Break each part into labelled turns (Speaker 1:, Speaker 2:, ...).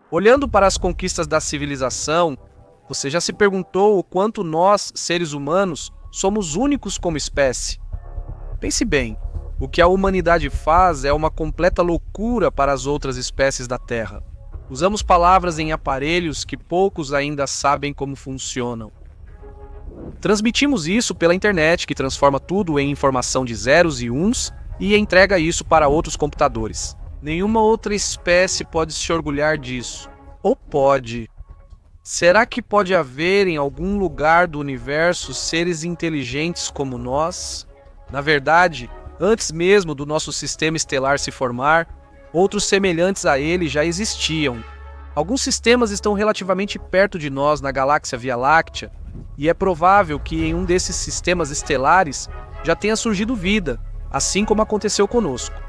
Speaker 1: Olhando para as conquistas da civilização, você já se perguntou o quanto nós, seres humanos, somos únicos como espécie? Pense bem, o que a humanidade faz é uma completa loucura para as outras espécies da Terra. Usamos palavras em aparelhos que poucos ainda sabem como funcionam. Transmitimos isso pela internet, que transforma tudo em informação de zeros e uns e entrega isso para outros computadores. Nenhuma outra espécie pode se orgulhar disso. Ou pode? Será que pode haver em algum lugar do universo seres inteligentes como nós? Na verdade, antes mesmo do nosso sistema estelar se formar, outros semelhantes a ele já existiam. Alguns sistemas estão relativamente perto de nós na galáxia Via Láctea, e é provável que em um desses sistemas estelares já tenha surgido vida, assim como aconteceu conosco.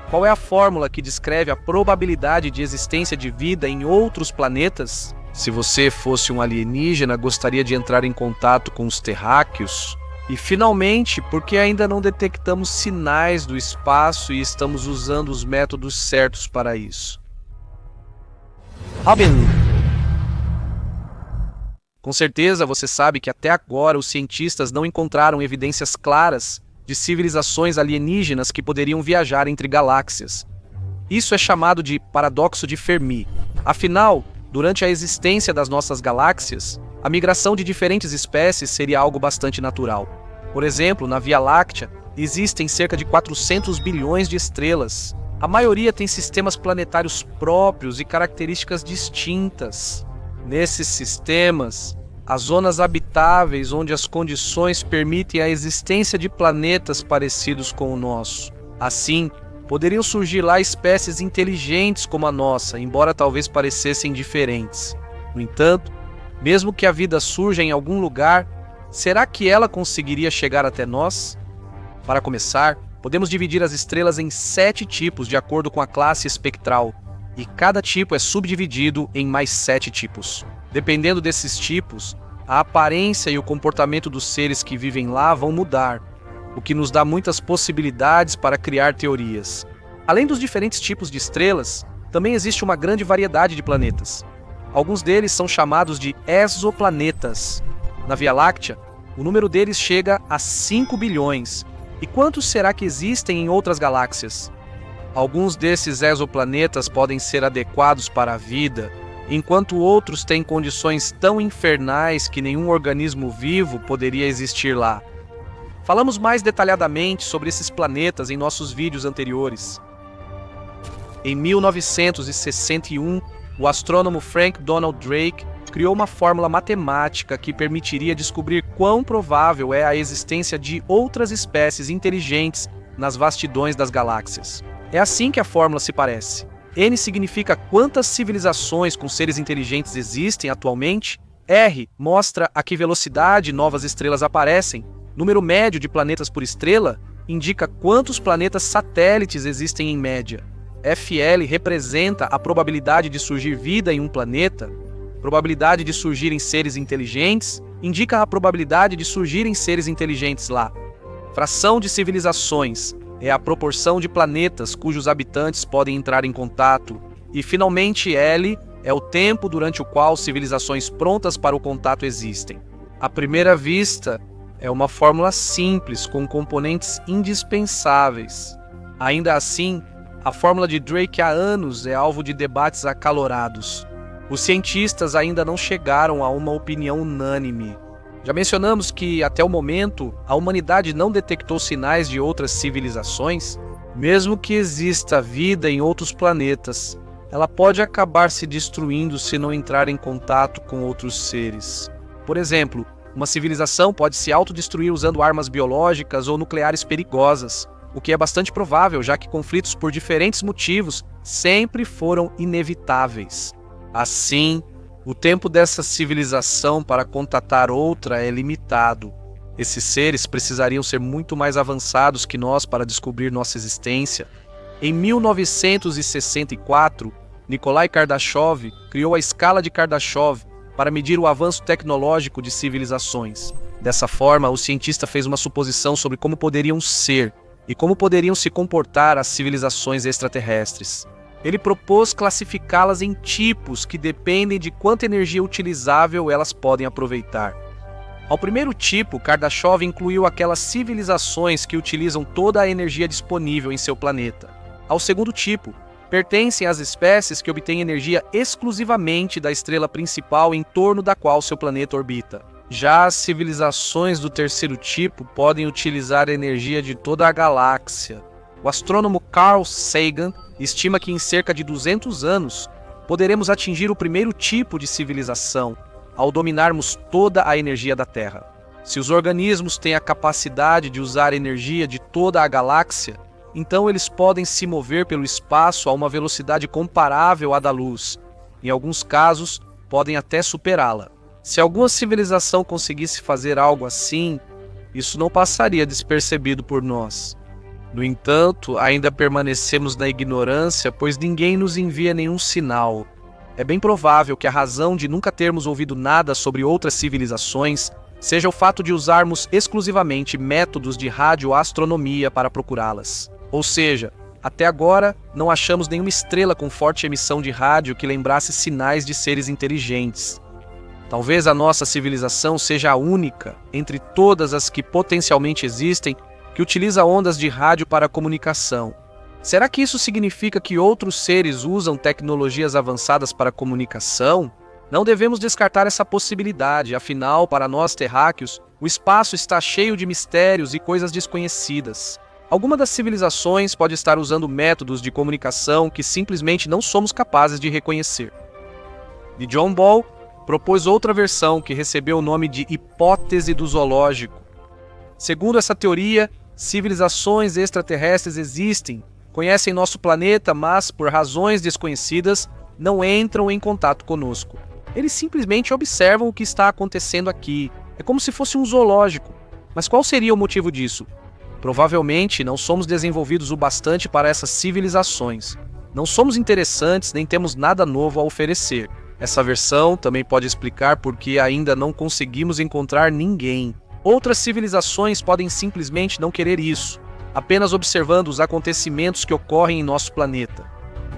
Speaker 1: Qual é a fórmula que descreve a probabilidade de existência de vida em outros planetas? Se você fosse um alienígena, gostaria de entrar em contato com os terráqueos? E finalmente, por que ainda não detectamos sinais do espaço e estamos usando os métodos certos para isso? Robin! Com certeza você sabe que até agora os cientistas não encontraram evidências claras de civilizações alienígenas que poderiam viajar entre galáxias. Isso é chamado de paradoxo de Fermi. Afinal, durante a existência das nossas galáxias, a migração de diferentes espécies seria algo bastante natural. Por exemplo, na Via Láctea, existem cerca de 400 bilhões de estrelas. A maioria tem sistemas planetários próprios e características distintas. Nesses sistemas, há zonas habitáveis onde as condições permitem a existência de planetas parecidos com o nosso. Assim, poderiam surgir lá espécies inteligentes como a nossa, embora talvez parecessem diferentes. No entanto, mesmo que a vida surja em algum lugar, será que ela conseguiria chegar até nós? Para começar, podemos dividir as estrelas em 7 tipos de acordo com a classe espectral, e cada tipo é subdividido em mais 7 tipos. Dependendo desses tipos, a aparência e o comportamento dos seres que vivem lá vão mudar, o que nos dá muitas possibilidades para criar teorias. Além dos diferentes tipos de estrelas, também existe uma grande variedade de planetas. Alguns deles são chamados de exoplanetas. Na Via Láctea, o número deles chega a 5 bilhões. E quantos será que existem em outras galáxias? Alguns desses exoplanetas podem ser adequados para a vida, enquanto outros têm condições tão infernais que nenhum organismo vivo poderia existir lá. Falamos mais detalhadamente sobre esses planetas em nossos vídeos anteriores. Em 1961, o astrônomo Frank Donald Drake criou uma fórmula matemática que permitiria descobrir quão provável é a existência de outras espécies inteligentes nas vastidões das galáxias. É assim que a fórmula se parece. N significa quantas civilizações com seres inteligentes existem atualmente. R mostra a que velocidade novas estrelas aparecem. Número médio de planetas por estrela indica quantos planetas satélites existem em média. FL representa a probabilidade de surgir vida em um planeta. Probabilidade de surgirem seres inteligentes indica a probabilidade de surgirem seres inteligentes lá. Fração de civilizações é a proporção de planetas cujos habitantes podem entrar em contato. E, finalmente, L é o tempo durante o qual civilizações prontas para o contato existem. À primeira vista, é uma fórmula simples com componentes indispensáveis. Ainda assim, a fórmula de Drake há anos é alvo de debates acalorados. Os cientistas ainda não chegaram a uma opinião unânime. Já mencionamos que, até o momento, a humanidade não detectou sinais de outras civilizações. Mesmo que exista vida em outros planetas, ela pode acabar se destruindo se não entrar em contato com outros seres. Por exemplo, uma civilização pode se autodestruir usando armas biológicas ou nucleares perigosas, o que é bastante provável, já que conflitos por diferentes motivos sempre foram inevitáveis. Assim, o tempo dessa civilização para contatar outra é limitado. Esses seres precisariam ser muito mais avançados que nós para descobrir nossa existência. Em 1964, Nikolai Kardashev criou a escala de Kardashev para medir o avanço tecnológico de civilizações. Dessa forma, o cientista fez uma suposição sobre como poderiam ser e como poderiam se comportar as civilizações extraterrestres. Ele propôs classificá-las em tipos que dependem de quanta energia utilizável elas podem aproveitar. Ao primeiro tipo, Kardashev incluiu aquelas civilizações que utilizam toda a energia disponível em seu planeta. Ao segundo tipo, pertencem às espécies que obtêm energia exclusivamente da estrela principal em torno da qual seu planeta orbita. Já as civilizações do terceiro tipo podem utilizar a energia de toda a galáxia. O astrônomo Carl Sagan estima que em cerca de 200 anos poderemos atingir o primeiro tipo de civilização, ao dominarmos toda a energia da Terra. Se os organismos têm a capacidade de usar a energia de toda a galáxia, então eles podem se mover pelo espaço a uma velocidade comparável à da luz. Em alguns casos, podem até superá-la. Se alguma civilização conseguisse fazer algo assim, isso não passaria despercebido por nós. No entanto, ainda permanecemos na ignorância, pois ninguém nos envia nenhum sinal. É bem provável que a razão de nunca termos ouvido nada sobre outras civilizações seja o fato de usarmos exclusivamente métodos de radioastronomia para procurá-las. Ou seja, até agora não achamos nenhuma estrela com forte emissão de rádio que lembrasse sinais de seres inteligentes. Talvez a nossa civilização seja a única, entre todas as que potencialmente existem, que utiliza ondas de rádio para a comunicação. Será que isso significa que outros seres usam tecnologias avançadas para a comunicação? Não devemos descartar essa possibilidade, afinal, para nós terráqueos, o espaço está cheio de mistérios e coisas desconhecidas. Alguma das civilizações pode estar usando métodos de comunicação que simplesmente não somos capazes de reconhecer. E John Ball propôs outra versão que recebeu o nome de hipótese do zoológico. Segundo essa teoria, civilizações extraterrestres existem, conhecem nosso planeta, mas, por razões desconhecidas, não entram em contato conosco. Eles simplesmente observam o que está acontecendo aqui. É como se fosse um zoológico. Mas qual seria o motivo disso? Provavelmente não somos desenvolvidos o bastante para essas civilizações. Não somos interessantes nem temos nada novo a oferecer. Essa versão também pode explicar por que ainda não conseguimos encontrar ninguém. Outras civilizações podem simplesmente não querer isso, apenas observando os acontecimentos que ocorrem em nosso planeta.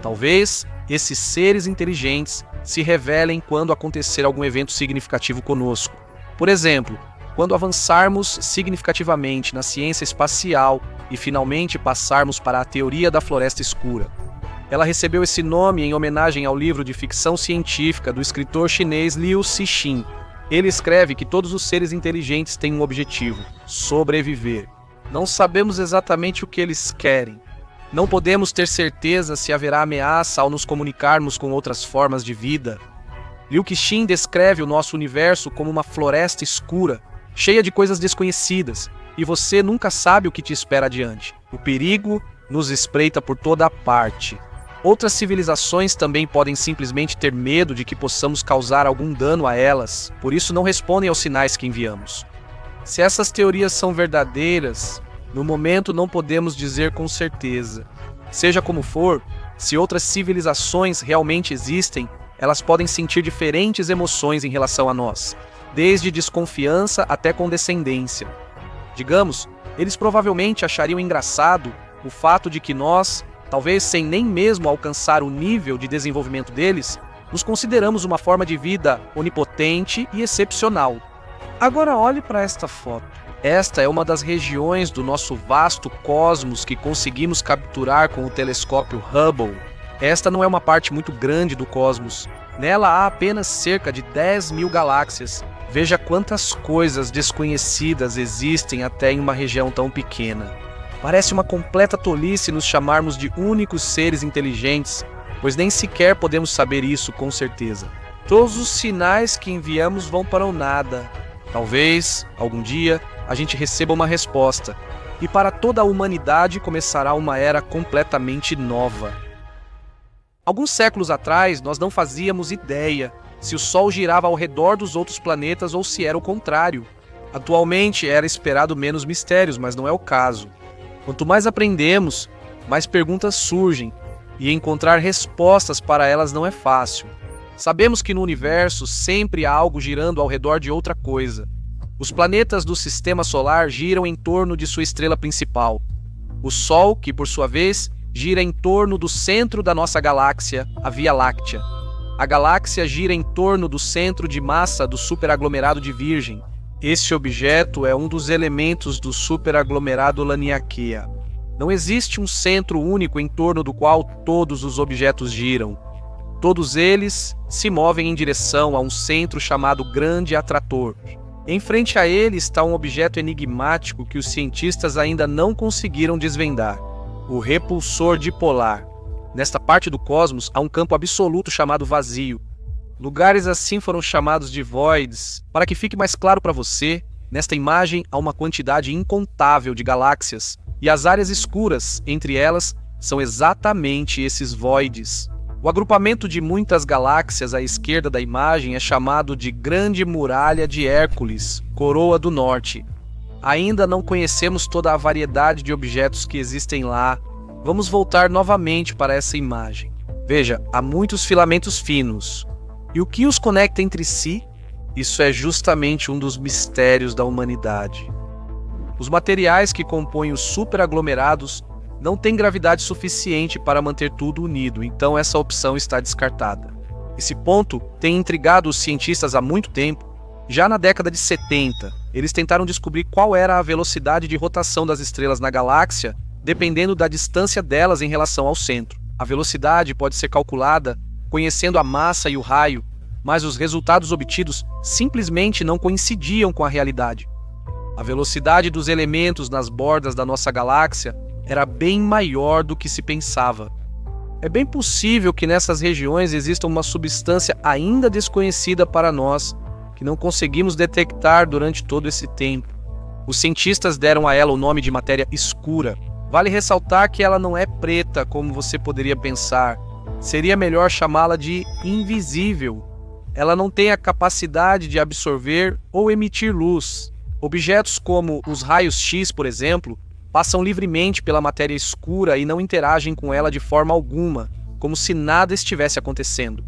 Speaker 1: Talvez esses seres inteligentes se revelem quando acontecer algum evento significativo conosco. Por exemplo, quando avançarmos significativamente na ciência espacial e finalmente passarmos para a teoria da floresta escura. Ela recebeu esse nome em homenagem ao livro de ficção científica do escritor chinês Liu Cixin. Ele escreve que todos os seres inteligentes têm um objetivo: sobreviver. Não sabemos exatamente o que eles querem. Não podemos ter certeza se haverá ameaça ao nos comunicarmos com outras formas de vida. Liu Cixin descreve o nosso universo como uma floresta escura, cheia de coisas desconhecidas, e você nunca sabe o que te espera adiante. O perigo nos espreita por toda a parte. Outras civilizações também podem simplesmente ter medo de que possamos causar algum dano a elas, por isso não respondem aos sinais que enviamos. Se essas teorias são verdadeiras, no momento não podemos dizer com certeza. Seja como for, se outras civilizações realmente existem, elas podem sentir diferentes emoções em relação a nós, desde desconfiança até condescendência. Digamos, eles provavelmente achariam engraçado o fato de que nós, talvez sem nem mesmo alcançar o nível de desenvolvimento deles, nos consideramos uma forma de vida onipotente e excepcional. Agora olhe para esta foto. Esta é uma das regiões do nosso vasto cosmos que conseguimos capturar com o telescópio Hubble. Esta não é uma parte muito grande do cosmos. Nela há apenas cerca de 10.000 galáxias. Veja quantas coisas desconhecidas existem até em uma região tão pequena. Parece uma completa tolice nos chamarmos de únicos seres inteligentes, pois nem sequer podemos saber isso com certeza. Todos os sinais que enviamos vão para o nada. Talvez, algum dia, a gente receba uma resposta, e para toda a humanidade começará uma era completamente nova. Alguns séculos atrás, nós não fazíamos ideia se o Sol girava ao redor dos outros planetas ou se era o contrário. Atualmente era esperado menos mistérios, mas não é o caso. Quanto mais aprendemos, mais perguntas surgem, e encontrar respostas para elas não é fácil. Sabemos que no universo sempre há algo girando ao redor de outra coisa. Os planetas do sistema solar giram em torno de sua estrela principal. O Sol, que por sua vez gira em torno do centro da nossa galáxia, a Via Láctea. A galáxia gira em torno do centro de massa do superaglomerado de Virgem. Este objeto é um dos elementos do superaglomerado Laniakea. Não existe um centro único em torno do qual todos os objetos giram. Todos eles se movem em direção a um centro chamado Grande Atrator. Em frente a ele está um objeto enigmático que os cientistas ainda não conseguiram desvendar: o repulsor dipolar. Nesta parte do cosmos há um campo absoluto chamado vazio. Lugares assim foram chamados de voids. Para que fique mais claro para você, nesta imagem há uma quantidade incontável de galáxias, e as áreas escuras entre elas são exatamente esses voids. O agrupamento de muitas galáxias à esquerda da imagem é chamado de Grande Muralha de Hércules, Coroa do Norte. Ainda não conhecemos toda a variedade de objetos que existem lá. Vamos voltar novamente para essa imagem. Veja, há muitos filamentos finos. E o que os conecta entre si? Isso é justamente um dos mistérios da humanidade. Os materiais que compõem os superaglomerados não têm gravidade suficiente para manter tudo unido, então essa opção está descartada. Esse ponto tem intrigado os cientistas há muito tempo. Já na década de 70, eles tentaram descobrir qual era a velocidade de rotação das estrelas na galáxia, dependendo da distância delas em relação ao centro. A velocidade pode ser calculada conhecendo a massa e o raio, mas os resultados obtidos simplesmente não coincidiam com a realidade. A velocidade dos elementos nas bordas da nossa galáxia era bem maior do que se pensava. É bem possível que nessas regiões exista uma substância ainda desconhecida para nós, que não conseguimos detectar durante todo esse tempo. Os cientistas deram a ela o nome de matéria escura. Vale ressaltar que ela não é preta, como você poderia pensar. Seria melhor chamá-la de invisível. Ela não tem a capacidade de absorver ou emitir luz. Objetos como os raios X, por exemplo, passam livremente pela matéria escura e não interagem com ela de forma alguma, como se nada estivesse acontecendo.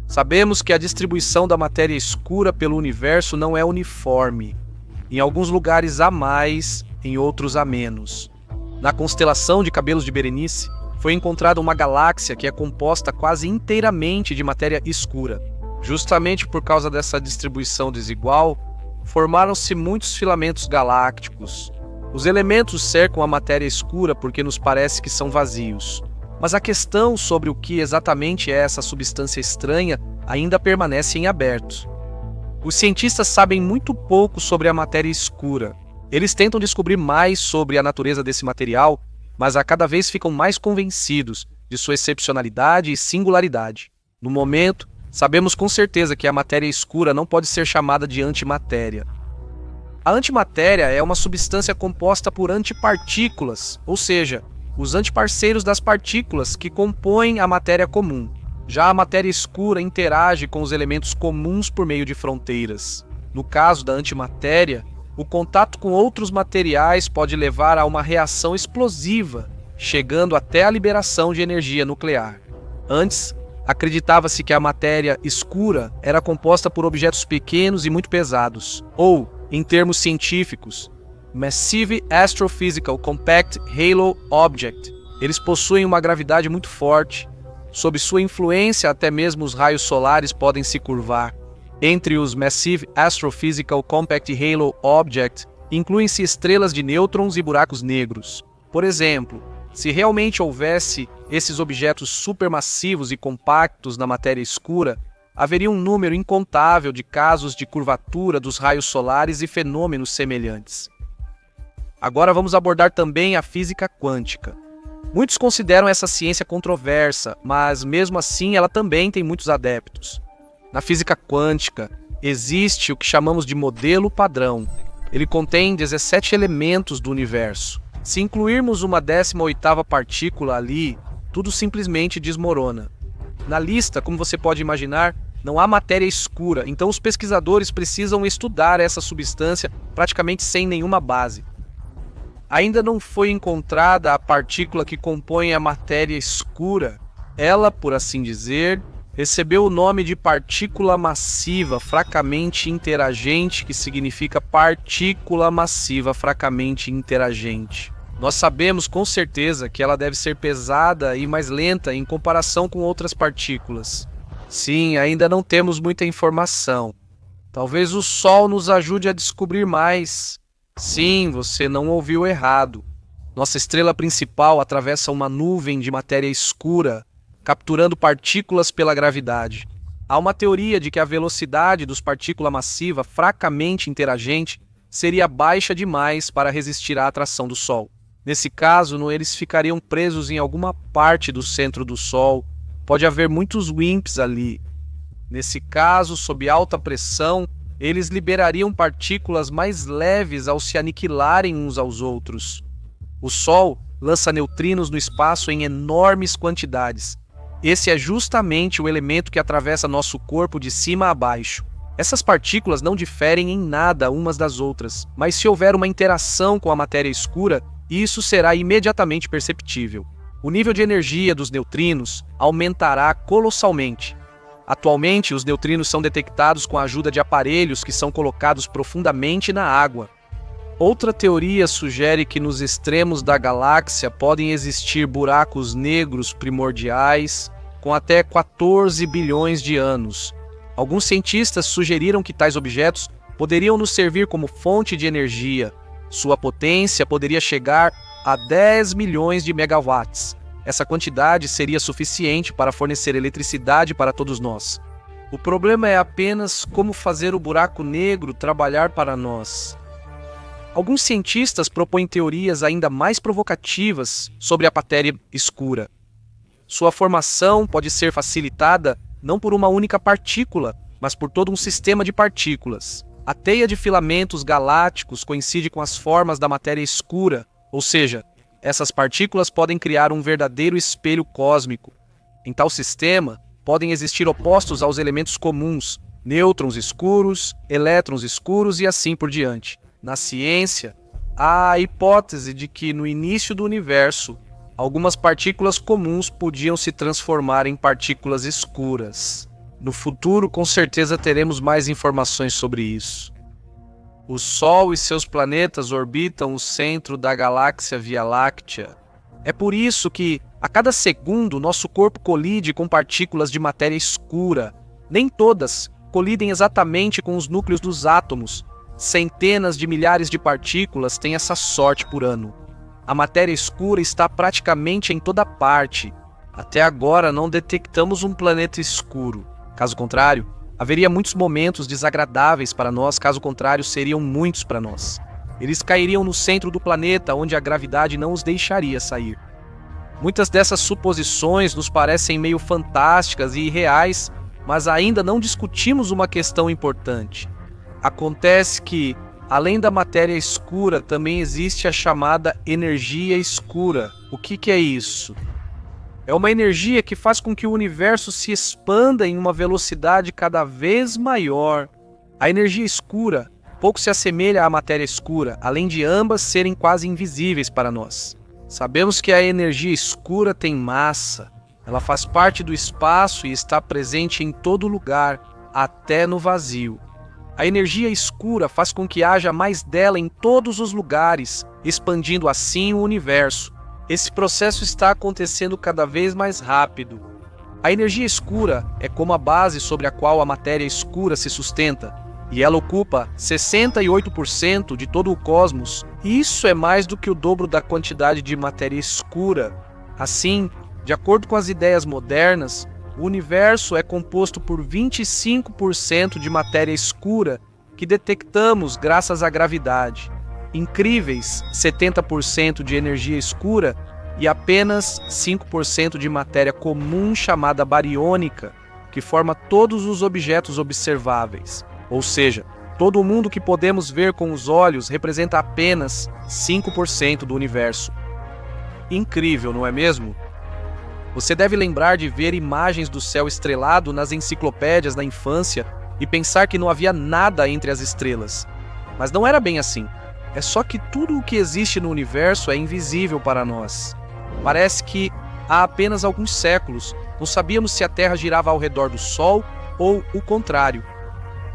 Speaker 1: Sabemos que a distribuição da matéria escura pelo universo não é uniforme. Em alguns lugares há mais, em outros há menos. Na constelação de Cabelos de Berenice, foi encontrada uma galáxia que é composta quase inteiramente de matéria escura. Justamente por causa dessa distribuição desigual, formaram-se muitos filamentos galácticos. Os elementos cercam a matéria escura porque nos parece que são vazios. Mas a questão sobre o que exatamente é essa substância estranha ainda permanece em aberto. Os cientistas sabem muito pouco sobre a matéria escura. Eles tentam descobrir mais sobre a natureza desse material, mas a cada vez ficam mais convencidos de sua excepcionalidade e singularidade. No momento, sabemos com certeza que a matéria escura não pode ser chamada de antimatéria. A antimatéria é uma substância composta por antipartículas, ou seja, os antiparceiros das partículas que compõem a matéria comum. Já a matéria escura interage com os elementos comuns por meio de fronteiras. No caso da antimatéria, o contato com outros materiais pode levar a uma reação explosiva, chegando até a liberação de energia nuclear. Antes, acreditava-se que a matéria escura era composta por objetos pequenos e muito pesados, ou, em termos científicos, Massive Astrophysical Compact Halo Object. Eles possuem uma gravidade muito forte. Sob sua influência, até mesmo os raios solares podem se curvar. Entre os Massive Astrophysical Compact Halo Object, incluem-se estrelas de nêutrons e buracos negros. Por exemplo, se realmente houvesse esses objetos supermassivos e compactos na matéria escura, haveria um número incontável de casos de curvatura dos raios solares e fenômenos semelhantes. Agora vamos abordar também a física quântica. Muitos consideram essa ciência controversa, mas mesmo assim ela também tem muitos adeptos. Na física quântica, existe o que chamamos de modelo padrão. Ele contém 17 elementos do universo. Se incluirmos uma 18ª partícula ali, tudo simplesmente desmorona. Na lista, como você pode imaginar, não há matéria escura, então os pesquisadores precisam estudar essa substância praticamente sem nenhuma base. Ainda não foi encontrada a partícula que compõe a matéria escura. Ela, por assim dizer, recebeu o nome de partícula massiva fracamente interagente, que significa partícula massiva fracamente interagente. Nós sabemos com certeza que ela deve ser pesada e mais lenta em comparação com outras partículas. Sim, ainda não temos muita informação. Talvez o Sol nos ajude a descobrir mais. Sim, você não ouviu errado. Nossa estrela principal atravessa uma nuvem de matéria escura, capturando partículas pela gravidade. Há uma teoria de que a velocidade dos partículas massiva fracamente interagente seria baixa demais para resistir à atração do Sol. Nesse caso, eles ficariam presos em alguma parte do centro do Sol. Pode haver muitos WIMPs ali. Nesse caso, sob alta pressão, eles liberariam partículas mais leves ao se aniquilarem uns aos outros. O Sol lança neutrinos no espaço em enormes quantidades. Esse é justamente o elemento que atravessa nosso corpo de cima a baixo. Essas partículas não diferem em nada umas das outras, mas se houver uma interação com a matéria escura, isso será imediatamente perceptível. O nível de energia dos neutrinos aumentará colossalmente. Atualmente, os neutrinos são detectados com a ajuda de aparelhos que são colocados profundamente na água. Outra teoria sugere que nos extremos da galáxia podem existir buracos negros primordiais com até 14 bilhões de anos. Alguns cientistas sugeriram que tais objetos poderiam nos servir como fonte de energia. Sua potência poderia chegar a 10 milhões de megawatts. Essa quantidade seria suficiente para fornecer eletricidade para todos nós. O problema é apenas como fazer o buraco negro trabalhar para nós. Alguns cientistas propõem teorias ainda mais provocativas sobre a matéria escura. Sua formação pode ser facilitada não por uma única partícula, mas por todo um sistema de partículas. A teia de filamentos galácticos coincide com as formas da matéria escura, ou seja, essas partículas podem criar um verdadeiro espelho cósmico. Em tal sistema, podem existir opostos aos elementos comuns, nêutrons escuros, elétrons escuros e assim por diante. Na ciência, há a hipótese de que no início do universo, algumas partículas comuns podiam se transformar em partículas escuras. No futuro, com certeza teremos mais informações sobre isso. O Sol e seus planetas orbitam o centro da galáxia Via Láctea. É por isso que, a cada segundo, nosso corpo colide com partículas de matéria escura. Nem todas colidem exatamente com os núcleos dos átomos. Centenas de milhares de partículas têm essa sorte por ano. A matéria escura está praticamente em toda parte. Até agora não detectamos um planeta escuro. Caso contrário, haveria muitos momentos desagradáveis para nós, caso contrário, seriam muitos para nós. Eles cairiam no centro do planeta, onde a gravidade não os deixaria sair. Muitas dessas suposições nos parecem meio fantásticas e irreais, mas ainda não discutimos uma questão importante. Acontece que, além da matéria escura, também existe a chamada energia escura. O que é isso? É uma energia que faz com que o universo se expanda em uma velocidade cada vez maior. A energia escura pouco se assemelha à matéria escura, além de ambas serem quase invisíveis para nós. Sabemos que a energia escura tem massa. Ela faz parte do espaço e está presente em todo lugar, até no vazio. A energia escura faz com que haja mais dela em todos os lugares, expandindo assim o universo. Esse processo está acontecendo cada vez mais rápido. A energia escura é como a base sobre a qual a matéria escura se sustenta, e ela ocupa 68% de todo o cosmos. Isso é mais do que o dobro da quantidade de matéria escura. Assim, de acordo com as ideias modernas, o universo é composto por 25% de matéria escura que detectamos graças à gravidade. Incríveis 70% de energia escura e apenas 5% de matéria comum chamada bariônica, que forma todos os objetos observáveis. Ou seja, todo o mundo que podemos ver com os olhos representa apenas 5% do universo. Incrível, não é mesmo? Você deve lembrar de ver imagens do céu estrelado nas enciclopédias da infância e pensar que não havia nada entre as estrelas. Mas não era bem assim. É só que tudo o que existe no universo é invisível para nós. Parece que há apenas alguns séculos não sabíamos se a Terra girava ao redor do Sol ou o contrário.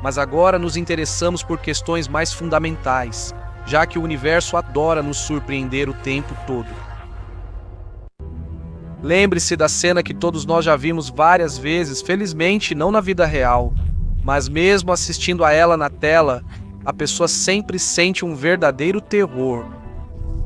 Speaker 1: Mas agora nos interessamos por questões mais fundamentais. já que o universo adora nos surpreender o tempo todo. Lembre-se da cena que todos nós já vimos várias vezes, felizmente não na vida real, mas mesmo assistindo a ela na tela, a pessoa sempre sente um verdadeiro terror.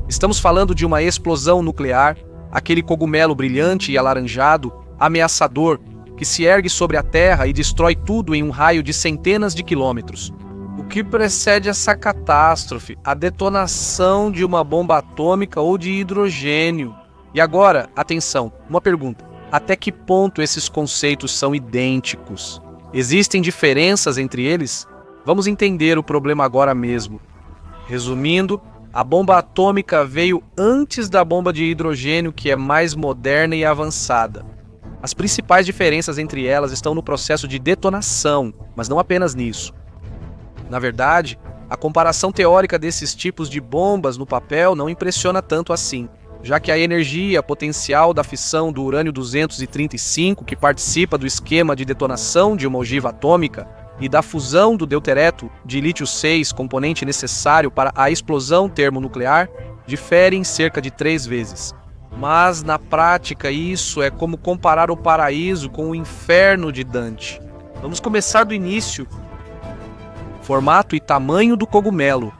Speaker 1: Estamos falando de uma explosão nuclear, aquele cogumelo brilhante e alaranjado, ameaçador, que se ergue sobre a Terra e destrói tudo em um raio de centenas de quilômetros. O que precede essa catástrofe? A detonação de uma bomba atômica ou de hidrogênio. E agora, atenção, uma pergunta. Até que ponto esses conceitos são idênticos? Existem diferenças entre eles? Vamos entender o problema agora mesmo. Resumindo, a bomba atômica veio antes da bomba de hidrogênio, que é mais moderna e avançada. As principais diferenças entre elas estão no processo de detonação, mas não apenas nisso. Na verdade, a comparação teórica desses tipos de bombas no papel não impressiona tanto assim, já que a energia potencial da fissão do urânio-235, que participa do esquema de detonação de uma ogiva atômica, e da fusão do deutereto de lítio-6, componente necessário para a explosão termonuclear, difere em cerca de 3 vezes. Mas, na prática, isso é como comparar o paraíso com o inferno de Dante. Vamos começar do início. Formato e tamanho do cogumelo.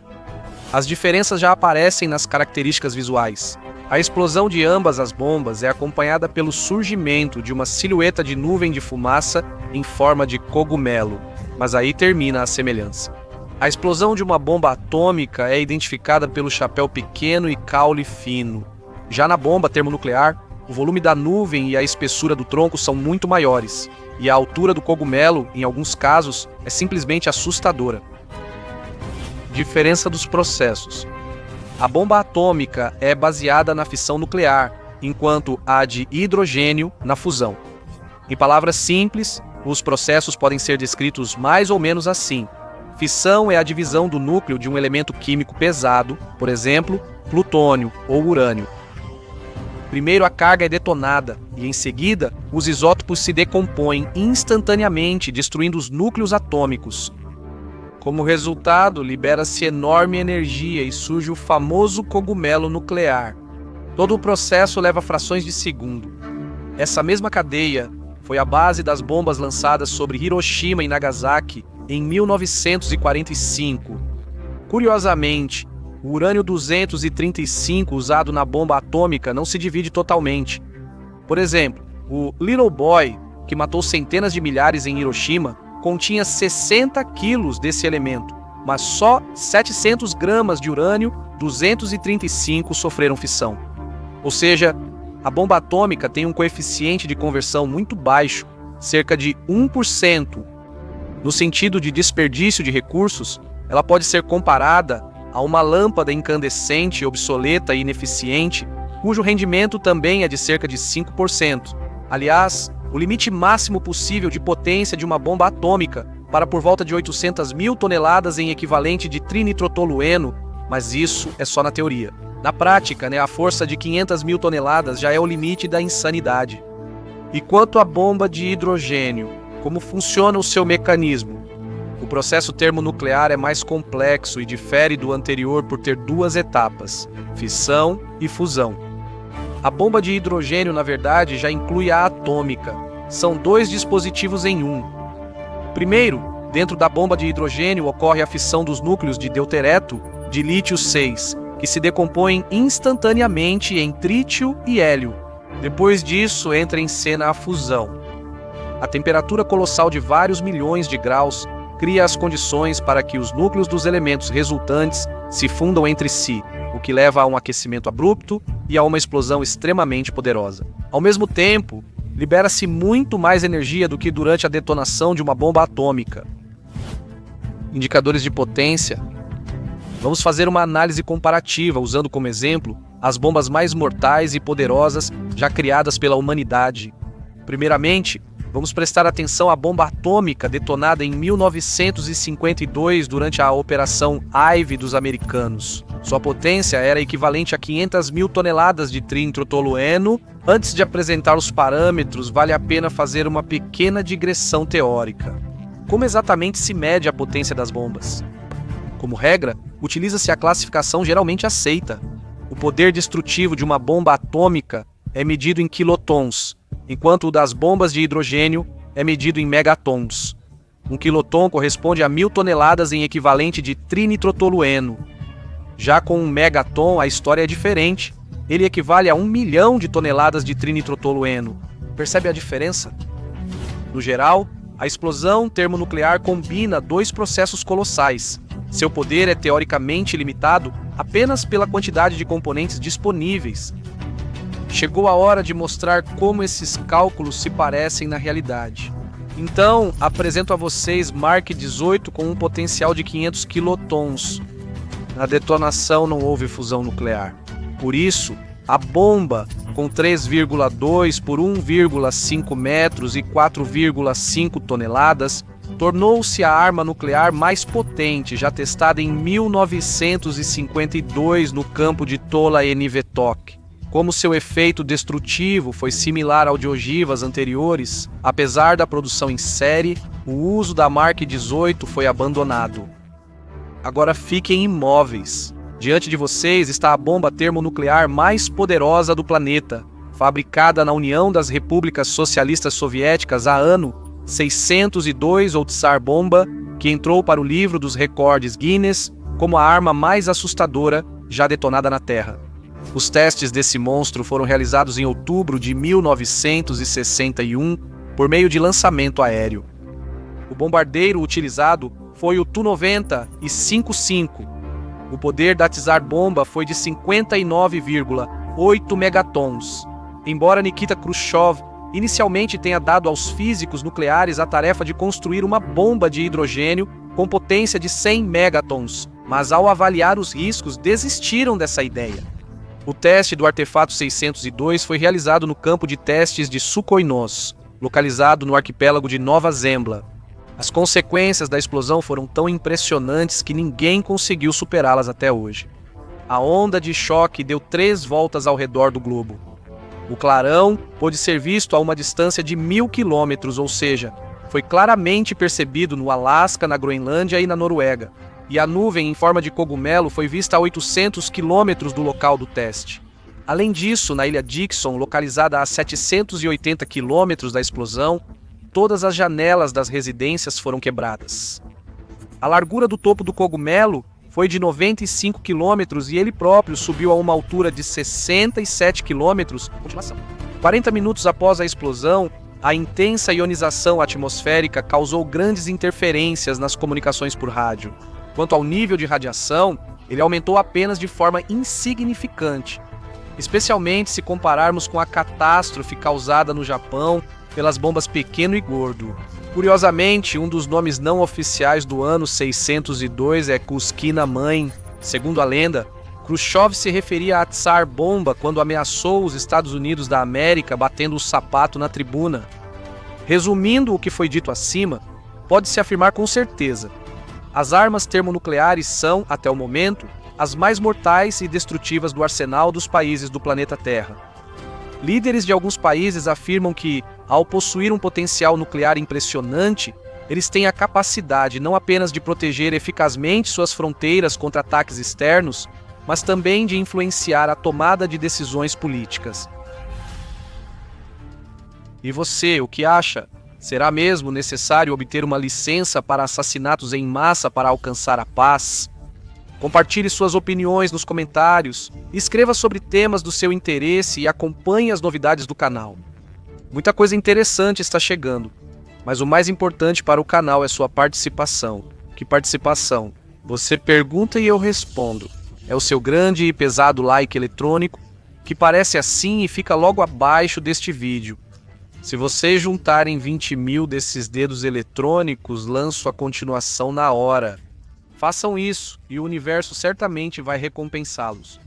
Speaker 1: As diferenças já aparecem nas características visuais. A explosão de ambas as bombas é acompanhada pelo surgimento de uma silhueta de nuvem de fumaça em forma de cogumelo, mas aí termina a semelhança. A explosão de uma bomba atômica é identificada pelo chapéu pequeno e caule fino. Já na bomba termonuclear, o volume da nuvem e a espessura do tronco são muito maiores, e a altura do cogumelo, em alguns casos, é simplesmente assustadora. Diferença dos processos. A bomba atômica é baseada na fissão nuclear, enquanto a de hidrogênio na fusão. Em palavras simples, os processos podem ser descritos mais ou menos assim. Fissão é a divisão do núcleo de um elemento químico pesado, por exemplo, plutônio ou urânio. Primeiro a carga é detonada e, em seguida, os isótopos se decompõem instantaneamente, destruindo os núcleos atômicos. Como resultado, libera-se enorme energia e surge o famoso cogumelo nuclear. Todo o processo leva frações de segundo. Essa mesma cadeia foi a base das bombas lançadas sobre Hiroshima e Nagasaki em 1945. Curiosamente, o urânio-235 usado na bomba atômica não se divide totalmente. Por exemplo, o Little Boy, que matou centenas de milhares em Hiroshima, continha 60 quilos desse elemento, mas só 700 gramas de urânio-235 sofreram fissão. Ou seja, a bomba atômica tem um coeficiente de conversão muito baixo, cerca de 1%. No sentido de desperdício de recursos, ela pode ser comparada a uma lâmpada incandescente, obsoleta e ineficiente, cujo rendimento também é de cerca de 5%. Aliás, o limite máximo possível de potência de uma bomba atômica para por volta de 800 mil toneladas em equivalente de trinitrotolueno, mas isso é só na teoria. Na prática, a força de 500 mil toneladas já é o limite da insanidade. E quanto à bomba de hidrogênio, como funciona o seu mecanismo? O processo termonuclear é mais complexo e difere do anterior por ter 2 etapas, fissão e fusão. A bomba de hidrogênio, na verdade, já inclui a atômica. São 2 dispositivos em um. Primeiro, dentro da bomba de hidrogênio ocorre a fissão dos núcleos de deutereto de lítio-6, que se decompõem instantaneamente em trítio e hélio. Depois disso, entra em cena a fusão. A temperatura colossal de vários milhões de graus cria as condições para que os núcleos dos elementos resultantes se fundam entre si, o que leva a um aquecimento abrupto e a uma explosão extremamente poderosa. Ao mesmo tempo, libera-se muito mais energia do que durante a detonação de uma bomba atômica. Indicadores de potência. Vamos fazer uma análise comparativa usando como exemplo as bombas mais mortais e poderosas já criadas pela humanidade. Primeiramente, vamos prestar atenção à bomba atômica detonada em 1952 durante a Operação Ivy dos americanos. Sua potência era equivalente a 500 mil toneladas de trinitrotolueno. Antes de apresentar os parâmetros, vale a pena fazer uma pequena digressão teórica. Como exatamente se mede a potência das bombas? Como regra, utiliza-se a classificação geralmente aceita. O poder destrutivo de uma bomba atômica é medido em quilotons, enquanto o das bombas de hidrogênio é medido em megatons. Um quiloton corresponde a 1000 toneladas em equivalente de trinitrotolueno. Já com um megaton, a história é diferente. Ele equivale a 1 milhão de toneladas de trinitrotolueno. Percebe a diferença? No geral, a explosão termonuclear combina dois processos colossais. Seu poder é teoricamente limitado apenas pela quantidade de componentes disponíveis. Chegou a hora de mostrar como esses cálculos se parecem na realidade. Então, apresento a vocês Mark 18 com um potencial de 500 quilotons. Na detonação não houve fusão nuclear. Por isso, a bomba, com 3,2 por 1,5 metros e 4,5 toneladas, tornou-se a arma nuclear mais potente já testada em 1952 no campo de Tola Enivetok. Como seu efeito destrutivo foi similar ao de ogivas anteriores, apesar da produção em série, o uso da Mark 18 foi abandonado. Agora fiquem imóveis. Diante de vocês está a bomba termonuclear mais poderosa do planeta, fabricada na União das Repúblicas Socialistas Soviéticas há ano 602 ou Tsar Bomba, que entrou para o livro dos recordes Guinness como a arma mais assustadora já detonada na Terra. Os testes desse monstro foram realizados em outubro de 1961 por meio de lançamento aéreo. O bombardeiro utilizado foi o Tu-90 e 55. O poder da Tsar Bomba foi de 59,8 megatons. Embora Nikita Khrushchev inicialmente tenha dado aos físicos nucleares a tarefa de construir uma bomba de hidrogênio com potência de 100 megatons, mas ao avaliar os riscos desistiram dessa ideia. O teste do artefato 602 foi realizado no campo de testes de Sukhoinos, localizado no arquipélago de Nova Zembla. As consequências da explosão foram tão impressionantes que ninguém conseguiu superá-las até hoje. A onda de choque deu 3 voltas ao redor do globo. O clarão pôde ser visto a uma distância de 1000 quilômetros, ou seja, foi claramente percebido no Alasca, na Groenlândia e na Noruega. E a nuvem em forma de cogumelo foi vista a 800 quilômetros do local do teste. Além disso, na ilha Dixon, localizada a 780 quilômetros da explosão, todas as janelas das residências foram quebradas. A largura do topo do cogumelo foi de 95 quilômetros e ele próprio subiu a uma altura de 67 quilômetros. 40 minutos após a explosão, a intensa ionização atmosférica causou grandes interferências nas comunicações por rádio. Quanto ao nível de radiação, ele aumentou apenas de forma insignificante, especialmente se compararmos com a catástrofe causada no Japão pelas bombas Pequeno e Gordo. Curiosamente, um dos nomes não oficiais do ano 602 é Kuskina Mãe. Segundo a lenda, Khrushchev se referia a Tsar Bomba quando ameaçou os Estados Unidos da América batendo o sapato na tribuna. Resumindo o que foi dito acima, pode-se afirmar com certeza: as armas termonucleares são, até o momento, as mais mortais e destrutivas do arsenal dos países do planeta Terra. Líderes de alguns países afirmam que, ao possuir um potencial nuclear impressionante, eles têm a capacidade não apenas de proteger eficazmente suas fronteiras contra ataques externos, mas também de influenciar a tomada de decisões políticas. E você, o que acha? Será mesmo necessário obter uma licença para assassinatos em massa para alcançar a paz? Compartilhe suas opiniões nos comentários, escreva sobre temas do seu interesse e acompanhe as novidades do canal. Muita coisa interessante está chegando, mas o mais importante para o canal é sua participação. Que participação? Você pergunta e eu respondo. É o seu grande e pesado like eletrônico, que parece assim e fica logo abaixo deste vídeo. Se vocês juntarem 20 mil desses dedos eletrônicos, lanço a continuação na hora. Façam isso e o universo certamente vai recompensá-los.